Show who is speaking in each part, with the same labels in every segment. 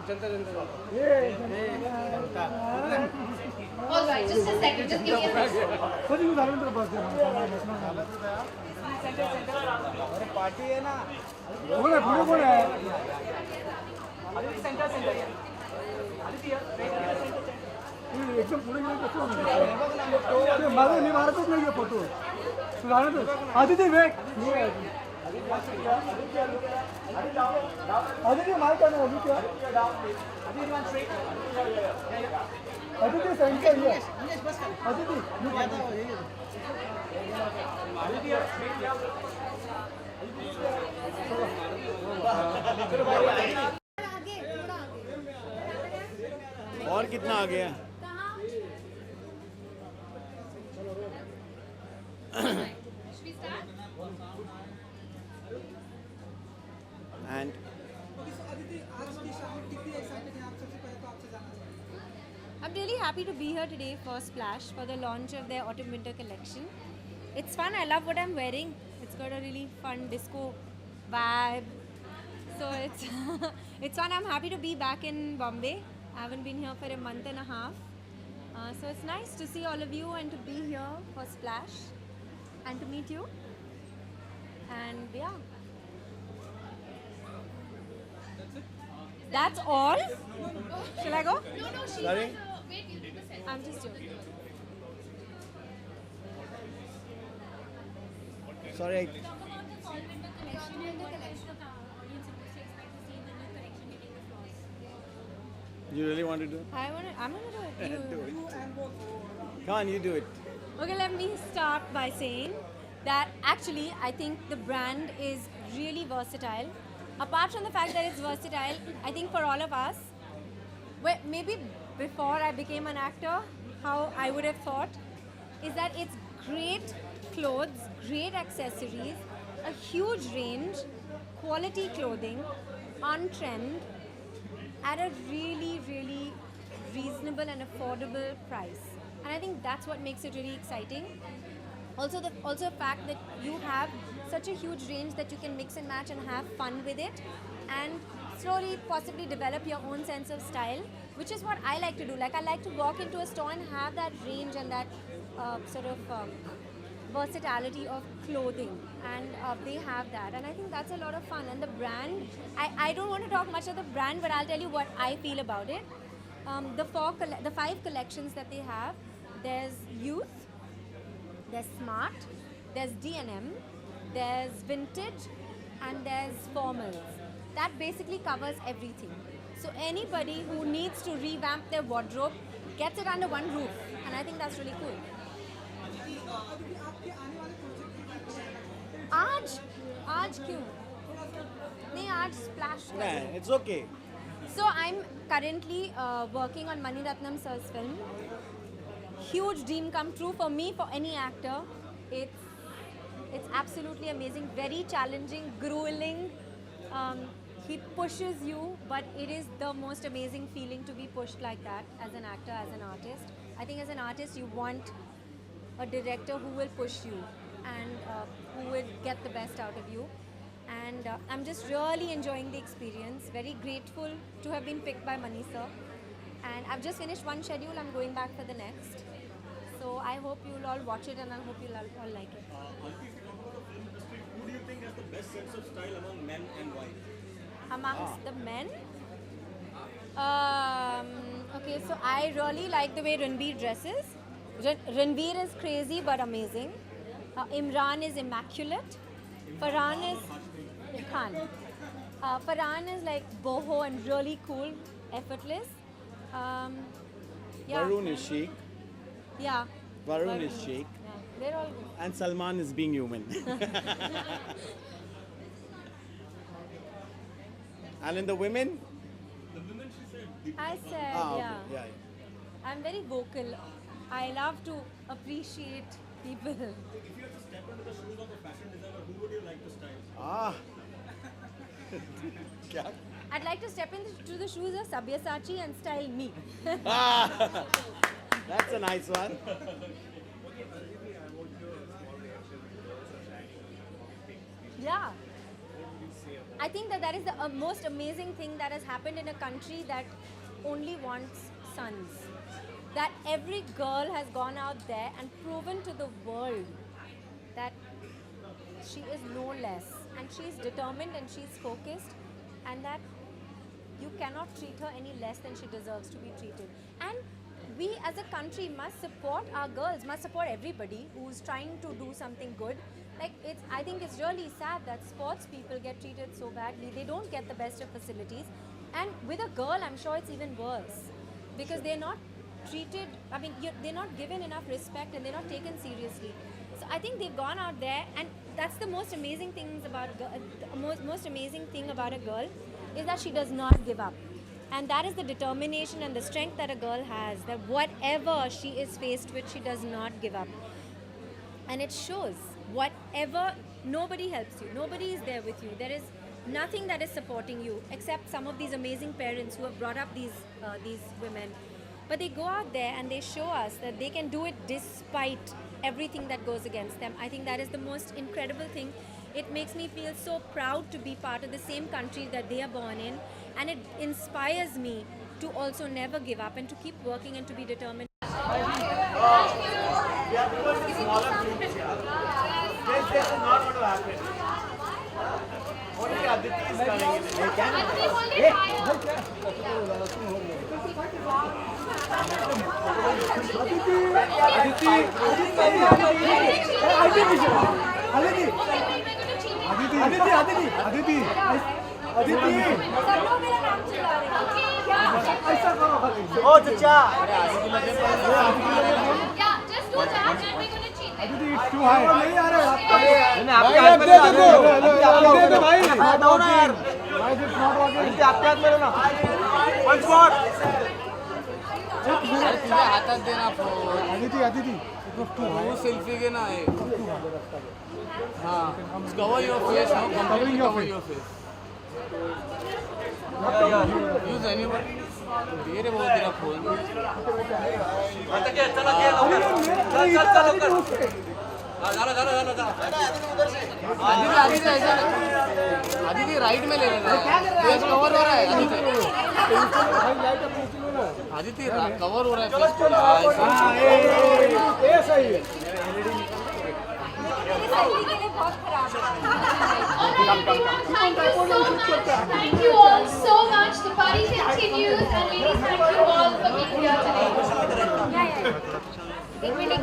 Speaker 1: Janata Janata
Speaker 2: All right, just a second. Just give me a second.
Speaker 1: अरे party है ना
Speaker 3: एकदम पुढे गेले कसं माझं मी मारतच नाहीये फोटो तू जाणत आदिती वेग आदिती मार का आदिती सेंटर ये आदिती
Speaker 1: और कितना आ गया and
Speaker 4: I'm really happy to be here today for Splash for the launch of their autumn winter collection. It's fun. I love what I'm wearing. It's got a really fun disco vibe. So it's it's fun. I'm happy to be back in Bombay. I haven't been here for a month and a half. So it's nice to see all of you and to be here for Splash and to meet you. And yeah. That's all? Shall I go?
Speaker 2: No, she
Speaker 1: Sorry?
Speaker 2: wait, you need to send.
Speaker 4: I'm just joking.
Speaker 1: sorry I,
Speaker 5: Talk about the fall winter collection and the collection of audience supposed to expect to see in the new collection hitting the floors.
Speaker 1: you really want to do
Speaker 4: I'm gonna do it.
Speaker 1: do it come on you do it
Speaker 4: Okay, let me start by saying that actually I think the brand is really versatile. Apart from the fact that it's versatile, I think for all of us, maybe before I became an actor, how I would have thought is that it's great clothes, great accessories, a huge range, quality clothing, on trend, at a really, really reasonable and affordable price. And I think that's what makes it really exciting. Also the fact that you have such a huge range that you can mix and match and have fun with it and slowly possibly develop your own sense of style, which is what I like to do. Like I like to walk into a store and have that range and that versatility of clothing, and they have that, and I think that's a lot of fun. And the brand, I don't want to talk much of the brand, but I'll tell you what I feel about it. The 5 collections that they have, there's youth, there's smart, there's D&M, there's vintage, and there's formals. That basically covers everything. So anybody who needs to revamp their wardrobe gets it under one roof, and I think that's really cool. आज क्यों नहीं आज splash कर
Speaker 1: nah,
Speaker 4: दो.
Speaker 1: it's okay
Speaker 4: So I'm currently working on Mani Ratnam sir's film. Huge dream come true for me, for any actor. It's absolutely amazing, very challenging, grueling. He pushes you, but it is the most amazing feeling to be pushed like that as an actor, as an artist. I think as an artist you want a director who will push you and who will get the best out of you. And I'm just really enjoying the experience. Very grateful to have been picked by Mani sir. And I've just finished one schedule. I'm going back for the next. So I hope you'll all watch it and I hope you'll all like it.
Speaker 6: Alki, if you talk about the film industry, who do you think has the best sense of style among men and why?
Speaker 4: Amongst the men, okay, so I really like the way Ranveer dresses. Ranveer is crazy but amazing. Imran is immaculate. Farhan is Khan. Farhan is like boho and really cool, effortless. Yeah.
Speaker 1: Varun is chic
Speaker 4: Yeah.
Speaker 1: Varun is chic
Speaker 4: Yeah. They're all good.
Speaker 1: and Salman is being human and in the women
Speaker 6: The women, she said,
Speaker 4: I said,
Speaker 1: okay.
Speaker 4: yeah.
Speaker 1: yeah
Speaker 4: I'm very vocal. I love to appreciate people.
Speaker 6: if you had to step into the shoes of a fashion designer, who would you like to style?
Speaker 1: क्या
Speaker 4: I'd like to step into the shoes of Sabyasachi and style me.
Speaker 1: that's a nice one
Speaker 4: Yeah. I think that is the most amazing thing that has happened in a country that only wants sons. That every girl has gone out there and proven to the world that she is no less, and she is determined and she is focused, and that you cannot treat her any less than she deserves to be treated. And we as a country must support our girls, must support everybody who's trying to do something good. Like, I think it's really sad that sports people get treated so badly. They don't get the best of facilities. And with a girl, I'm sure it's even worse, because they're not treated, they're not given enough respect, and they're not taken seriously. So I think they've gone out there, and that's the most amazing things about most amazing thing about a girl, is that she does not give up. And that is the determination and the strength that a girl has, that whatever she is faced with, she does not give up. And it shows. Whatever, nobody helps you, nobody is there with you. There is nothing that is supporting you except some of these amazing parents who have brought up these women. But they go out there and they show us that they can do it despite everything that goes against them. I think that is the most incredible thing. It makes me feel so proud to be part of the same country that they are born in, and it inspires me to also never give up and to keep working and to be determined.
Speaker 1: This is not going to happen. Only Aditi is coming in. They can. Oh, chacha.
Speaker 2: Yeah, just do that and we're gonna cheat.
Speaker 3: It's too high. नहीं आ रहे
Speaker 1: आपके हाथ में दे दो
Speaker 3: भाई
Speaker 1: दो ना यार
Speaker 3: Why is it not working?
Speaker 1: आपके हाथ में लो ना once more
Speaker 7: तुझ्या हातात दे ना फोन
Speaker 3: Aditi,
Speaker 7: तू सेल्फी घे ना हां cover your face no completely cover your face use anyone दे रे भाऊ तेरा फोन
Speaker 1: आता क्या चला क्या चल
Speaker 7: आदिति राइट में ले लेना फेस कवर हो रहा है आदिति कवर हो रहा है
Speaker 3: ये सही है
Speaker 2: Thank you all so much. The party continues, and ladies, thank you all for being here today.
Speaker 4: एक minute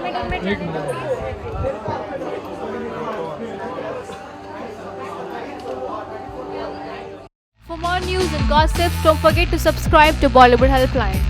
Speaker 8: For more news and gossips, don't forget to subscribe to Bollywood Helpline.